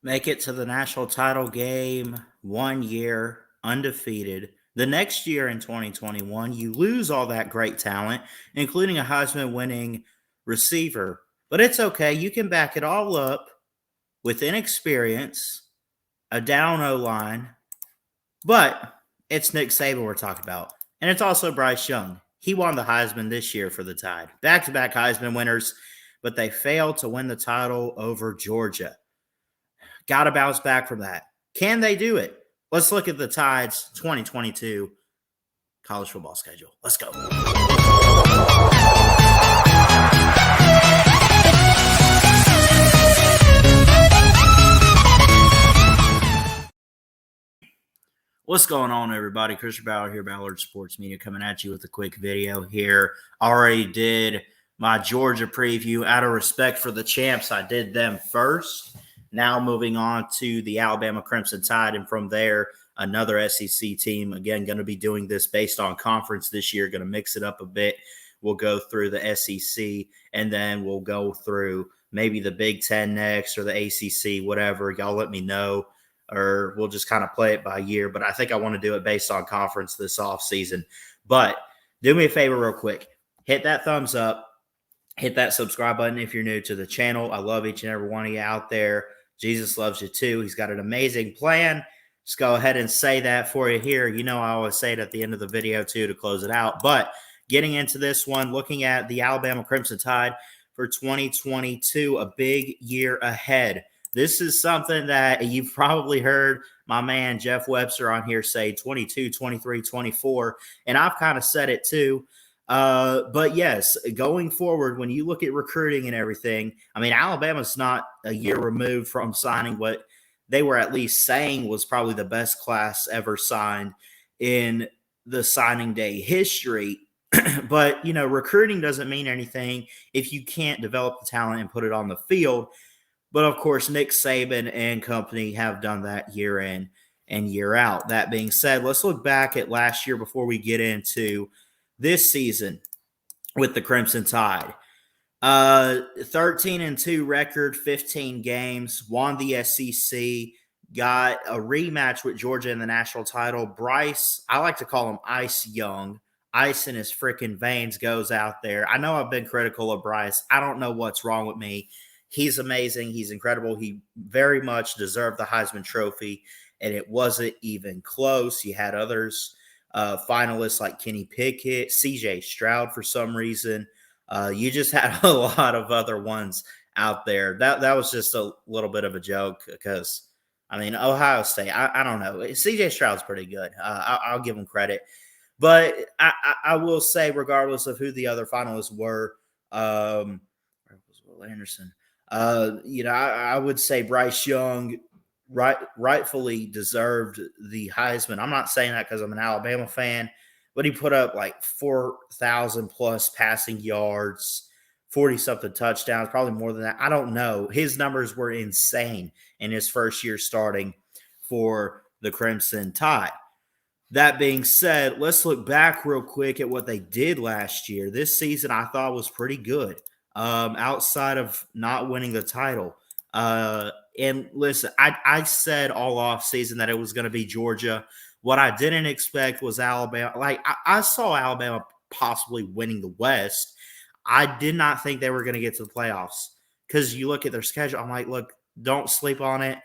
Make it to the national title game 1 year undefeated. The next year in 2021, you lose all that great talent, including a Heisman winning receiver. But it's okay. You can back it all up with inexperience, a down O line. But it's Nick Saban we're talking about. And it's also Bryce Young. He won the Heisman this year for the Tide. Back to back Heisman winners, but they failed to win the title over Georgia. Got to bounce back from that. Can they do it? Let's look at the Tide's 2022 college football schedule. Let's go. What's going on, everybody? Christian Ballard here, Ballard Sports Media, coming at you with a quick video here. Already did my Georgia preview. Out of respect for the champs, I did them first. Now moving on to the Alabama Crimson Tide, and from there, another SEC team. Again, going to be doing this based on conference this year, going to mix it up a bit. We'll go through the SEC, and then we'll go through maybe the Big Ten next or the ACC, whatever. Y'all let me know, or we'll just kind of play it by year. But I think I want to do it based on conference this offseason. But do me a favor real quick. Hit that thumbs up. Hit that subscribe button if you're new to the channel. I love each and every one of you out there. Jesus loves you too. He's got an amazing plan. Just go ahead and say that for you here. You know I always say it at the end of the video too to close it out. But getting into this one, looking at the Alabama Crimson Tide for 2022, a big year ahead. This is something that you've probably heard my man Jeff Webster on here say 22, 23, 24, and I've kind of said it too. But yes, going forward, when you look at recruiting and everything, I mean, Alabama's not a year removed from signing what they were at least saying was probably the best class ever signed in the signing day history. But, you know, recruiting doesn't mean anything if you can't develop the talent and put it on the field. But, of course, Nick Saban and company have done that year in and year out. That being said, let's look back at last year before we get into this season with the Crimson Tide. 13-2 record, 15 games, won the SEC, got a rematch with Georgia in the national title. Bryce, I like to call him Ice Young. Ice in his freaking veins goes out there. I know I've been critical of Bryce. I don't know what's wrong with me. He's amazing. He's incredible. He very much deserved the Heisman Trophy, and it wasn't even close. You had others finalists like Kenny Pickett, CJ Stroud for some reason. You just had a lot of other ones out there. That was just a little bit of a joke because, I mean, Ohio State, I don't know. CJ Stroud's pretty good. I'll give him credit. But I will say, regardless of who the other finalists were, where was Will Anderson? You know, I would say Bryce Young rightfully deserved the Heisman. I'm not saying that because I'm an Alabama fan, but he put up like 4,000 plus passing yards, 40-something touchdowns, probably more than that. I don't know. His numbers were insane in his first year starting for the Crimson Tide. That being said, let's look back real quick at what they did last year. This season I thought was pretty good, outside of not winning the title. And listen, I said all off season that it was going to be Georgia. What I didn't expect was Alabama. Like I saw Alabama possibly winning the West. I did not think they were going to get to the playoffs because you look at their schedule. I'm like, look, don't sleep on it.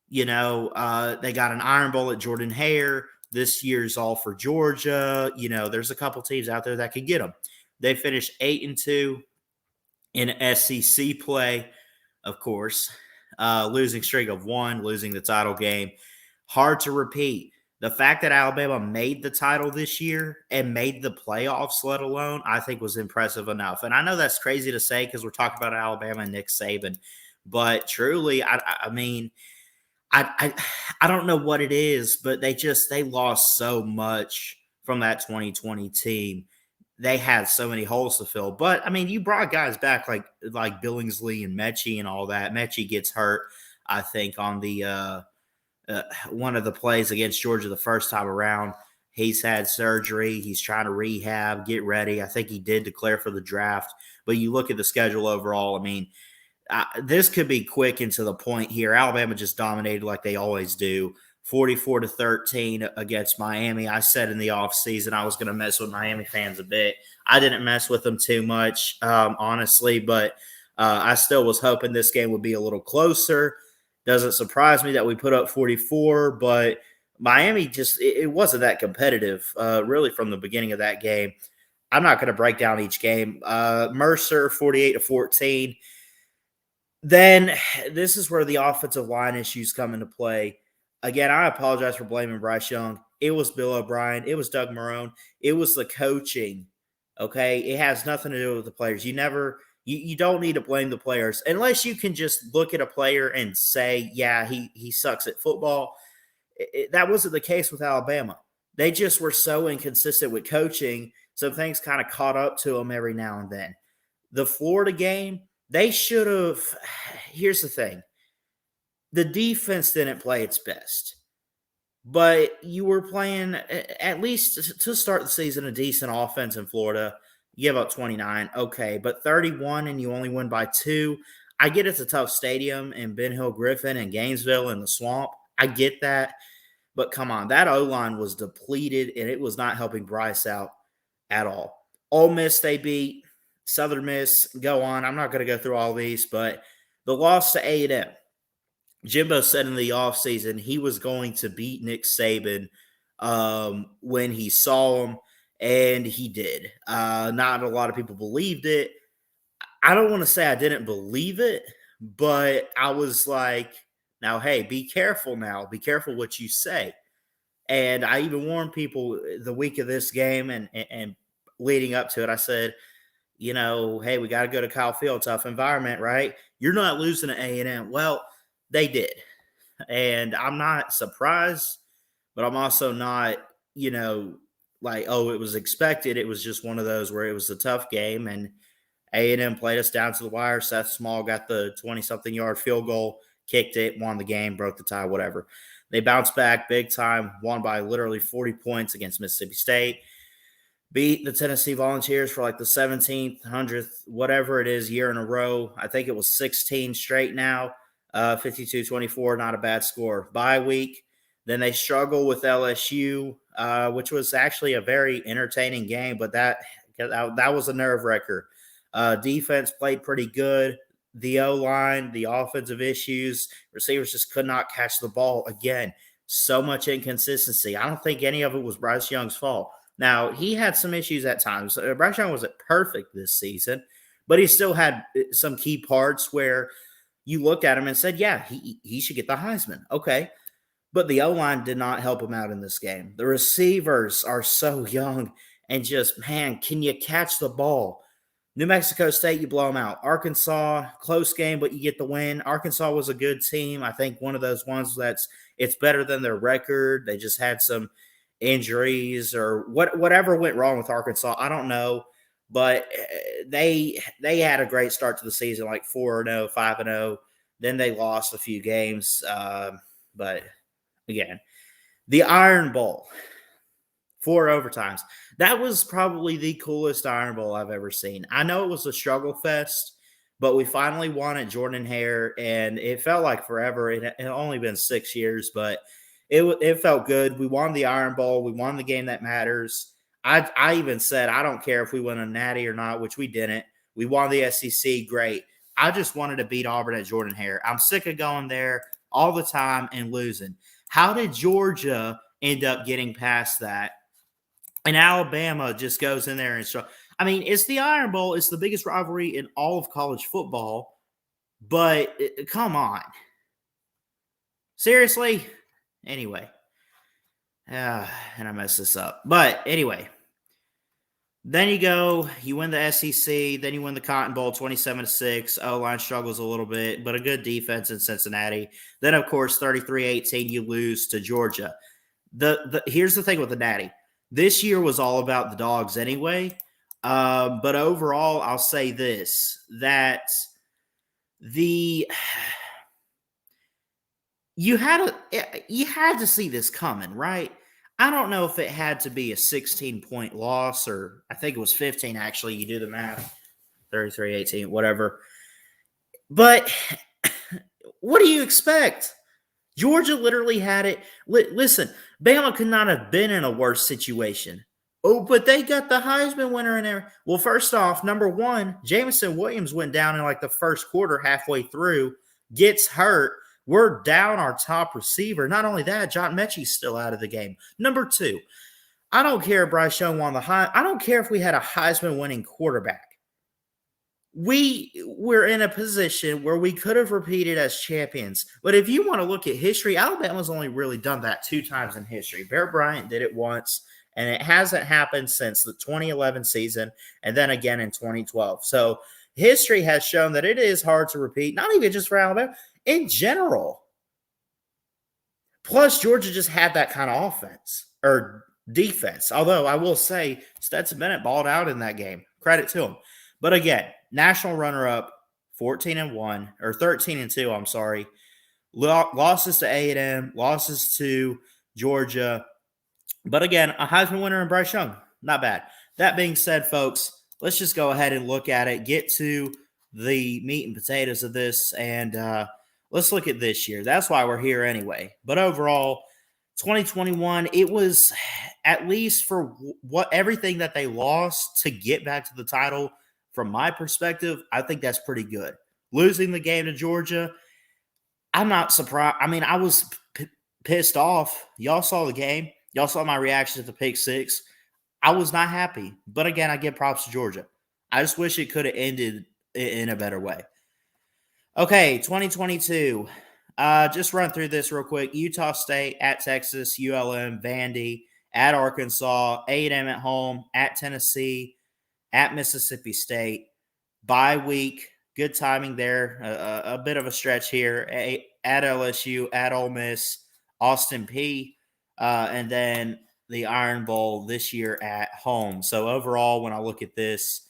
You know, they got an Iron Bowl at Jordan-Hare. This year's all for Georgia. You know, there's a couple teams out there that could get them. They finished 8-2 in SEC play, of course. Losing streak of 1, losing the title game. Hard to repeat. The fact that Alabama made the title this year and made the playoffs, let alone, I think was impressive enough. And I know that's crazy to say because we're talking about Alabama and Nick Saban. But truly, I mean, I don't know what it is, but they lost so much from that 2020 team. They had so many holes to fill. But, I mean, you brought guys back like Billingsley and Mechie and all that. Mechie gets hurt, I think, on the one of the plays against Georgia the first time around. He's had surgery. He's trying to rehab, get ready. I think he did declare for the draft. But you look at the schedule overall, I mean, This could be quick and to the point here. Alabama just dominated like they always do. 44-13 against Miami. I said in the offseason I was going to mess with Miami fans a bit. I didn't mess with them too much, honestly, but I still was hoping this game would be a little closer. Doesn't surprise me that we put up 44, but Miami just it wasn't that competitive really from the beginning of that game. I'm not going to break down each game. Mercer 48-14. Then this is where the offensive line issues come into play. Again, I apologize for blaming Bryce Young. It was Bill O'Brien. It was Doug Marrone. It was the coaching. Okay, it has nothing to do with the players. You don't need to blame the players unless you can just look at a player and say, yeah, he sucks at football. That wasn't the case with Alabama. They just were so inconsistent with coaching, so things kind of caught up to them every now and then. The Florida game, they should have. Here's the thing. The defense didn't play its best, but you were playing, at least to start the season, a decent offense in Florida. You give up 29, okay, but 31 and you only win by 2. I get it's a tough stadium in Ben Hill Griffin and Gainesville in the swamp. I get that, but come on, that O-line was depleted and it was not helping Bryce out at all. Ole Miss they beat. Southern Miss, go on. I'm not going to go through all these, but the loss to A&M. Jimbo said in the offseason he was going to beat Nick Saban when he saw him, and he did. Not a lot of people believed it. I don't want to say I didn't believe it, but I was like, now, hey, be careful now. Be careful what you say. And I even warned people the week of this game and leading up to it. I said, hey, we got to go to Kyle Field, tough environment, right? You're not losing to A&M. Well, they did. And I'm not surprised, but I'm also not, like, oh, it was expected. It was just one of those where it was a tough game, and A&M played us down to the wire. Seth Small got the 20-something yard field goal, kicked it, won the game, broke the tie, whatever. They bounced back big time, won by literally 40 points against Mississippi State. Beat the Tennessee Volunteers for like the 17th, 100th, whatever it is, year in a row. I think it was 16 straight now, 52-24, not a bad score. Bye week. Then they struggle with LSU, which was actually a very entertaining game, but that was a nerve wrecker. Defense played pretty good. The O-line, the offensive issues, receivers just could not catch the ball. Again, so much inconsistency. I don't think any of it was Bryce Young's fault. Now, he had some issues at times. Bryce Young wasn't perfect this season, but he still had some key parts where you looked at him and said, yeah, he should get the Heisman. Okay. But the O-line did not help him out in this game. The receivers are so young and just, man, can you catch the ball? New Mexico State, you blow them out. Arkansas, close game, but you get the win. Arkansas was a good team. I think one of those ones it's better than their record. They just had some injuries or whatever went wrong with Arkansas. I don't know, but they had a great start to the season, like 4-0, 5-0. Then they lost a few games. But again, the Iron Bowl, 4 overtimes. That was probably the coolest Iron Bowl I've ever seen. I know it was a struggle fest, but we finally won at Jordan-Hare, and it felt like forever. It had only been 6 years, but it felt good. We won the Iron Bowl. We won the game that matters. I even said, I don't care if we win a natty or not, which we didn't. We won the SEC, great. I just wanted to beat Auburn at Jordan-Hare. I'm sick of going there all the time and losing. How did Georgia end up getting past that? And Alabama just goes in there and I mean, it's the Iron Bowl. It's the biggest rivalry in all of college football. But come on. Seriously? Anyway. And I messed this up. But anyway. Then you win the SEC, then you win the Cotton Bowl 27-6. O-line struggles a little bit, but a good defense in Cincinnati. Then, of course, 33-18, you lose to Georgia. Here's the thing with the Natty. This year was all about the Dogs anyway. But overall, I'll say this, that you had to see this coming, right? I don't know if it had to be a 16-point loss, or I think it was 15, actually. You do the math, 33-18, whatever. But what do you expect? Georgia literally had it. Listen, Bama could not have been in a worse situation. Oh, but they got the Heisman winner in there. Well, first off, number one, Jamison Williams went down in like the first quarter, halfway through, gets hurt. We're down our top receiver. Not only that, John Mechie's still out of the game. Number two, I don't care if Bryce Young won the high. I don't care if we had a Heisman winning quarterback. We were in a position where we could have repeated as champions. But if you want to look at history, Alabama's only really done that 2 times in history. Bear Bryant did it once, and it hasn't happened since the 2011 season and then again in 2012. So history has shown that it is hard to repeat, not even just for Alabama, in general. Plus, Georgia just had that kind of offense or defense. Although I will say Stetson Bennett balled out in that game. Credit to him. But again, national runner-up, 14-1 or 13-2. I'm sorry. Losses to A&M, losses to Georgia. But again, a Heisman winner in Bryce Young, not bad. That being said, folks, let's just go ahead and look at it. Get to the meat and potatoes of this, and let's look at this year. That's why we're here anyway. But overall, 2021, it was at least for what everything that they lost to get back to the title. From my perspective, I think that's pretty good. Losing the game to Georgia, I'm not surprised. I mean, I was pissed off. Y'all saw the game. Y'all saw my reaction to the pick six. I was not happy. But again, I give props to Georgia. I just wish it could have ended in a better way. Okay, 2022. Just run through this real quick. Utah State at Texas, ULM, Vandy, at Arkansas, A&M at home, at Tennessee, at Mississippi State. Bye week. Good timing there. A bit of a stretch here. At LSU, at Ole Miss, Austin Peay, and then the Iron Bowl this year at home. So overall, when I look at this,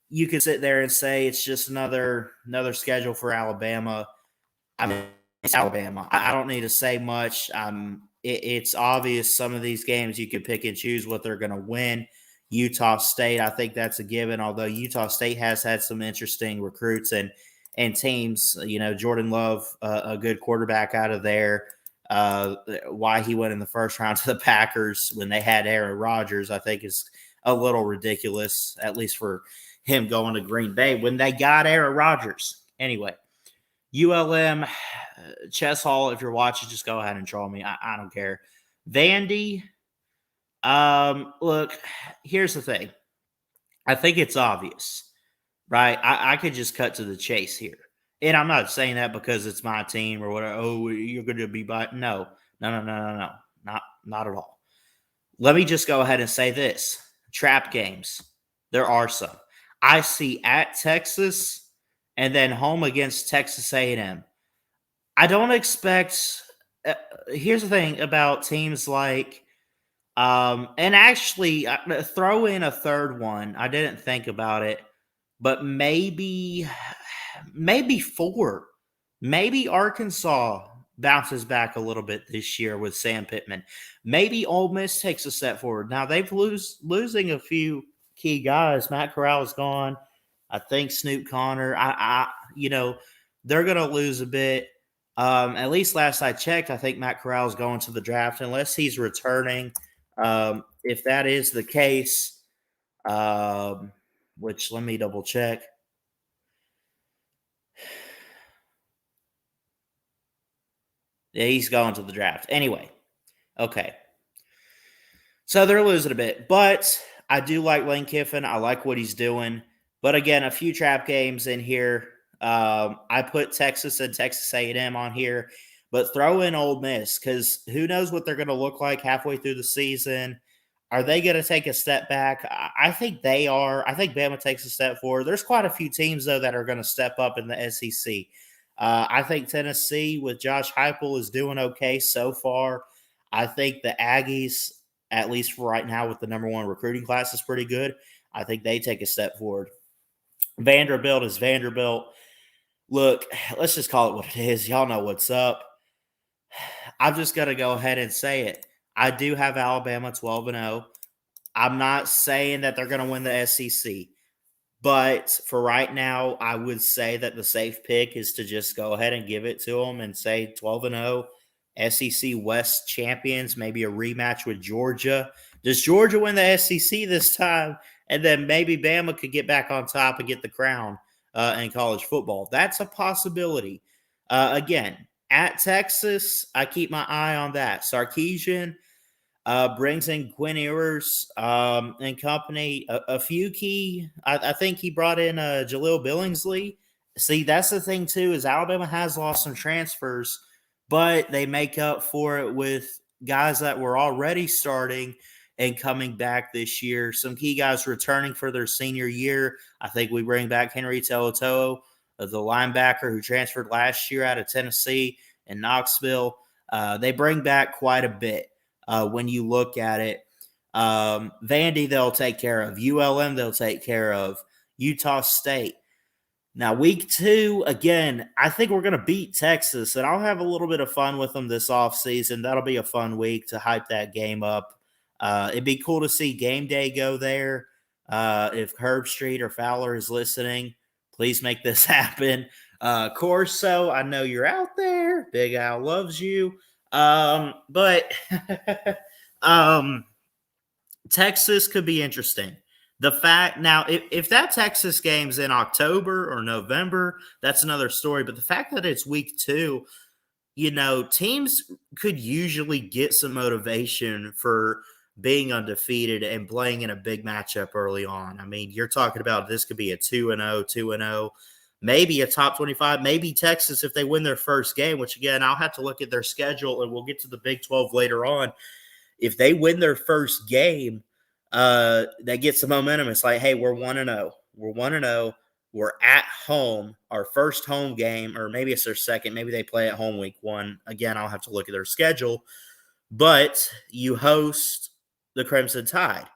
you could sit there and say it's just another schedule for Alabama. I mean, it's Alabama. I don't need to say much. It's obvious some of these games you can pick and choose what they're going to win. Utah State, I think that's a given, although Utah State has had some interesting recruits and teams. You know, Jordan Love, a good quarterback out of there. Why he went in the first round to the Packers when they had Aaron Rodgers, I think is a little ridiculous, at least for him going to Green Bay when they got Aaron Rodgers. Anyway, ULM, Chess Hall, if you're watching, just go ahead and troll me. I don't care. Vandy, look, here's the thing. I think it's obvious, right? I could just cut to the chase here. And I'm not saying that because it's my team or whatever. Oh, you're going to be by. No. Not at all. Let me just go ahead and say this. Trap games. There are some. I see at Texas and then home against Texas A&M. I don't expect here's the thing about teams like and actually throw in a third one. I didn't think about it, but maybe 4. Maybe Arkansas bounces back a little bit this year with Sam Pittman. Maybe Ole Miss takes a step forward. Now they've losing a few key guys. Matt Corral is gone. I think Snoop Connor. They're going to lose a bit. At least last I checked, I think Matt Corral is going to the draft unless he's returning. If that is the case, which let me double check. Yeah, he's going to the draft. Anyway, okay. So they're losing a bit, but I do like Lane Kiffin. I like what he's doing. But again, a few trap games in here. I put Texas and Texas A&M on here, but throw in Ole Miss because who knows what they're going to look like halfway through the season. Are they going to take a step back? I think they are. I think Bama takes a step forward. There's quite a few teams, though, that are going to step up in the SEC. I think Tennessee with Josh Heupel is doing okay so far. I think the Aggies, at least for right now with the number 1 recruiting class, is pretty good. I think they take a step forward. Vanderbilt is Vanderbilt. Look, let's just call it what it is. Y'all know what's up. I'm just going to go ahead and say it. I do have Alabama 12-0. I'm not saying that they're going to win the SEC, But for right now, I would say that the safe pick is to just go ahead and give it to them and say 12-0 SEC West champions, maybe a rematch with Georgia. Does Georgia win the SEC this time? And then maybe Bama could get back on top and get the crown in college football. That's a possibility. Again, at Texas, I keep my eye on that. Sarkisian brings in Quinn Ewers and company. A few key. I think he brought in Jaleel Billingsley. See, that's the thing too is Alabama has lost some transfers, but they make up for it with guys that were already starting and coming back this year. Some key guys returning for their senior year. I think we bring back Henry To'oTo'o, the linebacker who transferred last year out of Tennessee and Knoxville. They bring back quite a bit. When you look at it, Vandy, they'll take care of. ULM, they'll take care of. Utah State. Now, week 2, again, I think we're going to beat Texas, and I'll have a little bit of fun with them this offseason. That'll be a fun week to hype that game up. It'd be cool to see game day go there. If Herb Street or Fowler is listening, please make this happen. Corso, I know you're out there. Big Al loves you. But Texas could be interesting. The fact now, if that Texas game's in October or November, that's another story. But the fact that it's week 2, teams could usually get some motivation for being undefeated and playing in a big matchup early on. I mean, you're talking about this could be a 2-0, 2-0. Maybe a top 25, maybe Texas if they win their first game, which, again, I'll have to look at their schedule, and we'll get to the Big 12 later on. If they win their first game, they get some momentum. It's like, hey, we're 1-0. We're 1-0. We're at home, our first home game, or maybe it's their second. Maybe they play at home week 1. Again, I'll have to look at their schedule. But you host the Crimson Tide.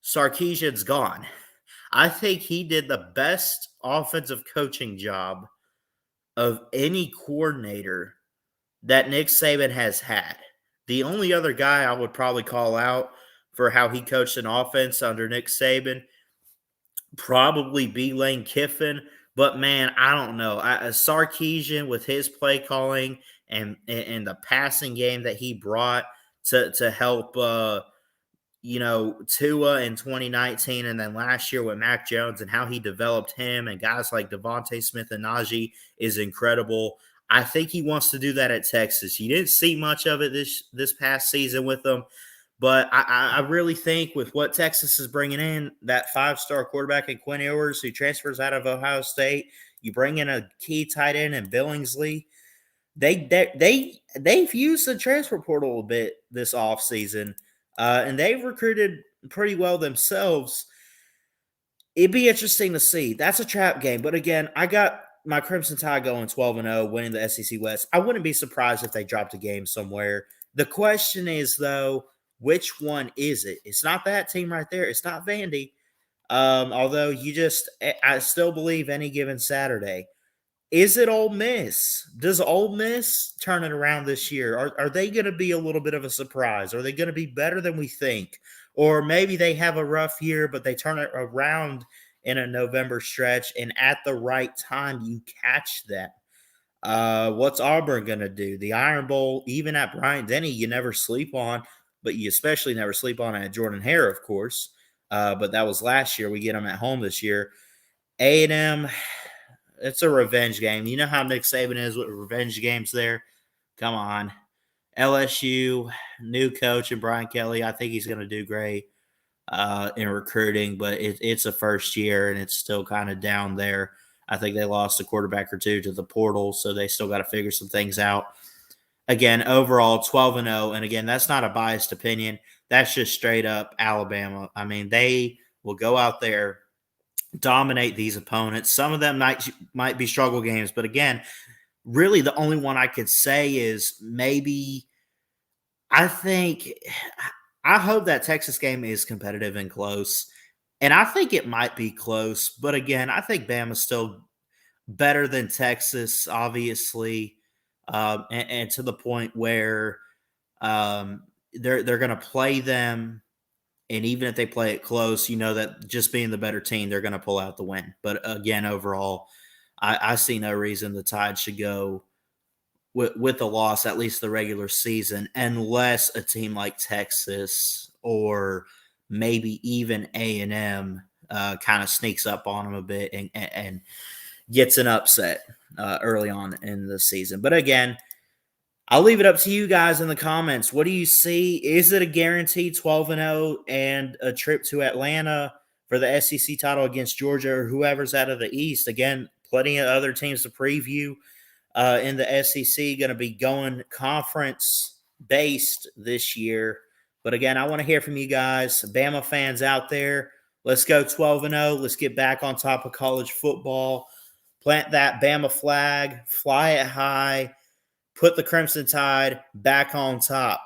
Sarkisian's gone. I think he did the best offensive coaching job of any coordinator that Nick Saban has had. The only other guy I would probably call out for how he coached an offense under Nick Saban, probably be Lane Kiffin. But, man, I don't know. Sarkisian with his play calling and the passing game that he brought to help Tua in 2019 and then last year with Mac Jones and how he developed him and guys like Devontae Smith and Najee is incredible. I think he wants to do that at Texas. You didn't see much of it this past season with them, but I really think with what Texas is bringing in, that 5-star quarterback in Quinn Ewers who transfers out of Ohio State, you bring in a key tight end in Billingsley. They've used the transfer portal a bit this offseason. And they've recruited pretty well themselves. It'd be interesting to see. That's a trap game. But again, I got my Crimson Tide going 12-0, winning the SEC West. I wouldn't be surprised if they dropped a game somewhere. The question is, though, which one is it? It's not that team right there. It's not Vandy. Although I still believe any given Saturday. Is it Ole Miss? Does Ole Miss turn it around this year? Are they going to be a little bit of a surprise? Are they going to be better than we think? Or maybe they have a rough year, but they turn it around in a November stretch, and at the right time, you catch them. What's Auburn going to do? The Iron Bowl, even at Bryant-Denny, you never sleep on, but you especially never sleep on at Jordan-Hare, of course. But that was last year. We get them at home this year. A&M, it's a revenge game. You know how Nick Saban is with revenge games there? Come on. LSU, new coach, and Brian Kelly, I think he's going to do great in recruiting, but it's a first year, and it's still kind of down there. I think they lost a quarterback or two to the portal, so they still got to figure some things out. Again, overall, 12-0, and again, that's not a biased opinion. That's just straight up Alabama. I mean, they will go out there, dominate these opponents. Some of them might be struggle games, but again, really the only one I could say is maybe I hope that Texas game is competitive and close. And I think it might be close, but again, I think Bama's still better than Texas, obviously, and to the point where they're going to play them And even if they play it close, you know that just being the better team, they're going to pull out the win. But again, overall, I see no reason the Tide should go with the loss, at least the regular season, unless a team like Texas or maybe even A&M kind of sneaks up on them a bit and gets an upset early on in the season. But again, I'll leave it up to you guys in the comments. What do you see? Is it a guaranteed 12-0 and a trip to Atlanta for the SEC title against Georgia or whoever's out of the East? Again, plenty of other teams to preview in the SEC. Going to be going conference-based this year. But again, I want to hear from you guys, Bama fans out there. Let's go 12-0. Let's get back on top of college football. Plant that Bama flag. Fly it high. Put the Crimson Tide back on top.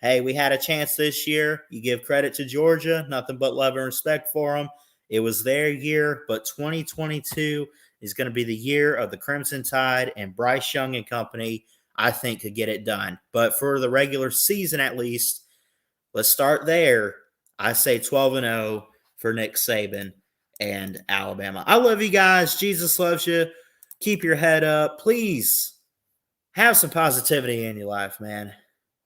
Hey, we had a chance this year. You give credit to Georgia. Nothing but love and respect for them. It was their year, but 2022 is going to be the year of the Crimson Tide, and Bryce Young and company, I think, could get it done. But for the regular season, at least, let's start there. I say 12-0 for Nick Saban and Alabama. I love you guys. Jesus loves you. Keep your head up. Please have some positivity in your life, man.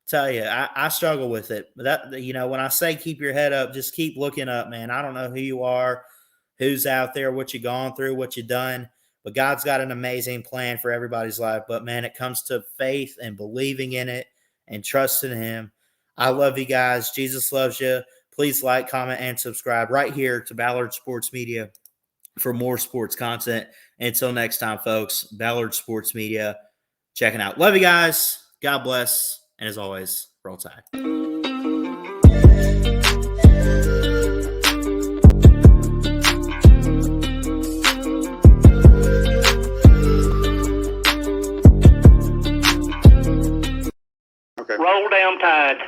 Tell you, I struggle with it. But that, you know, when I say keep your head up, just keep looking up, man. I don't know who you are, who's out there, what you've gone through, what you've done. But God's got an amazing plan for everybody's life. But, man, it comes to faith and believing in it and trusting Him. I love you guys. Jesus loves you. Please like, comment, and subscribe right here to Ballard Sports Media for more sports content. Until next time, folks, Ballard Sports Media. Checking out. Love you guys. God bless. And as always, roll Tide. Okay. Roll down Tide.